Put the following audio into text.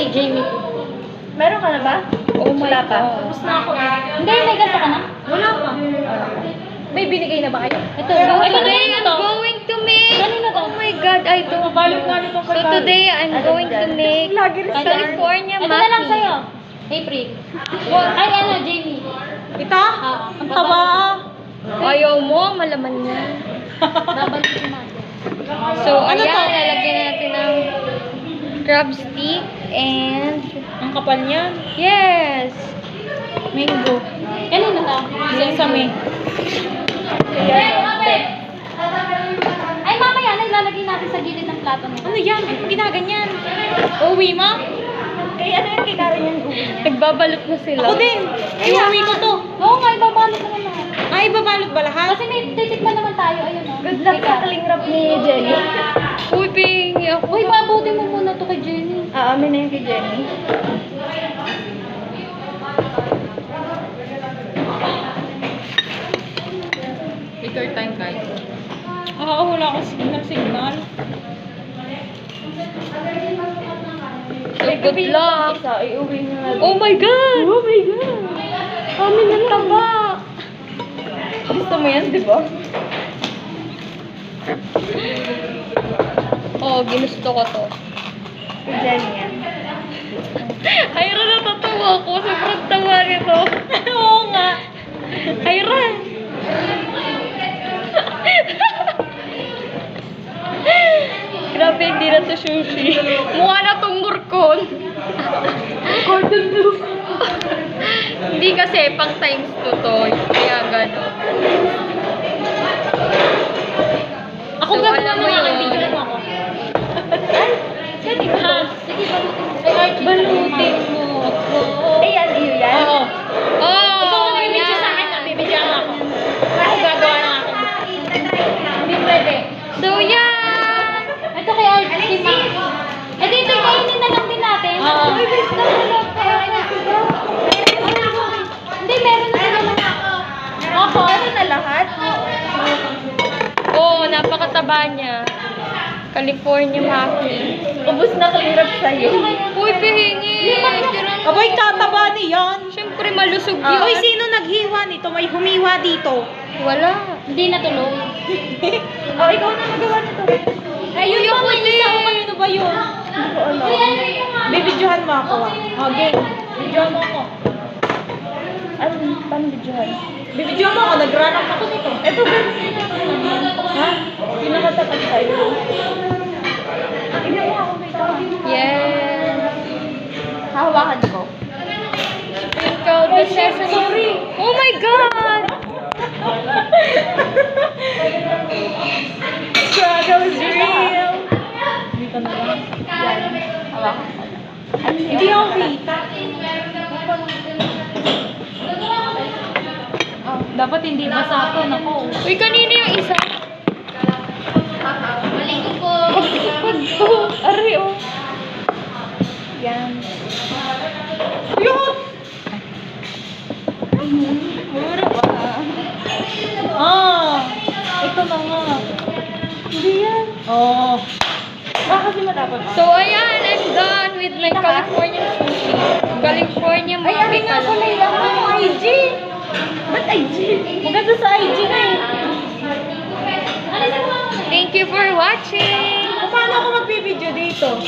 kay Jamie. Meron ka na ba? Oh my Wala pa. God. Tapos na ako. Hindi, may ganito ka na. Wala pa. May binigay na ba kayo? Ito, Today I'm going to make. Kanino to? Oh my God, I don't. Balot nga nito So today I'm going to make California Ito na lang muffin. sa'yo. April. Ay, ano, Jamie. Ito? Ang taba. Ayaw mo, malaman niya. Babalikin natin. So, Ano ayan, to? lalagyan na natin ng crab stick and Ang kapal niyan. yes, Mango. Kanino to? Sesame. Ay, mamaya na ilalagay natin sa gilid ng plato nila. Ano yan? Ano ginaganyan? Uwi mo? Kay ano yan? Kay Karen yan uwi niya. nagbabalot na sila. Ako din. Iuwi ko to. Oo nga, ibabalot naman lahat. Ay, babalot ba lahat? Kasi may titikman naman tayo, ayun o. Good luck sa kalingrap ni Jenny. Uy, pingi ako. Uy, pabuti mo muna to kay Jenny. Amin na yung kay Jenny. Take your time, guys. Wala akong signal. So, good luck. Isa, iuwi na natin. Oh my God! Oh my God! Amin ang taba. Gusto mo yan, di ba? Oh, ginusto ko to. Kay Jenny yan. Ayra, natatawa ko. Sobrang tawa nito. Oo nga. Ayra! Grabe, hindi na to sushi. Mukha na tong murkon. Gordon Blue. Hindi kasi, pang times 2 to. Kaya gano'n. Ako So, gagawa alam mo ng yun. aking video mo ako. Sige, balutin mo. Kay Archie. Balutin mo ako. Ayan, iyo yan? Oo. Oh, Ikaw magbibidyo yeah. sa akin, magbibidyo ako. Ako gagawa ng aking. Hindi pwede. So, yeah. Ito kay Archie. Eh, dito, kainin na lang din natin. Oo. Uy, wait lang, wala pa. Hindi, meron na sila na. Ako? Ano na lahat? Oh, napakataba niya. California muffin. Ubus na kalingrap sa'yo. Uy, pihingi. Aboy, tataba niyan. Siyempre, malusog yun. Uy, sino naghiwa nito? May humiwa dito. Wala. Hindi natulog. Oh, ikaw na magawa nito. Ayun Uy, pa, ako may din. isa. Ano ba yun? Hindi ko alam. Bibidyohan mo ako ah. Oh, game. Bibidyohan mo ako. Ano? Paano bidyohan? Bibidyohan mo ako. Nag-run up ako nito. Ito ba? Ha? Pinakatapat sa'yo. Tignan mo ako may tawag. Yes. Hahawakan ko. Sprinkle the sesame. Sorry. Oh my God! Struggle is real. Dito na lang. Yan. Hawakan ko. Hindi ako kita. Oh, dapat hindi basa ako. Naku. Uy, kanina yung isa. Maligo po. Pagpag to. Ari, oh. Yan. Yun! Mura ba? Ito na nga. Hindi yan. Oo. Baka kasi matapos. So, ayan. I'm done with my California sushi. California Ay, ari muffin nga pala yung IG. Ba't IG? Maganda sa IG na eh. Thank you for watching. Paano ako magbibideo dito?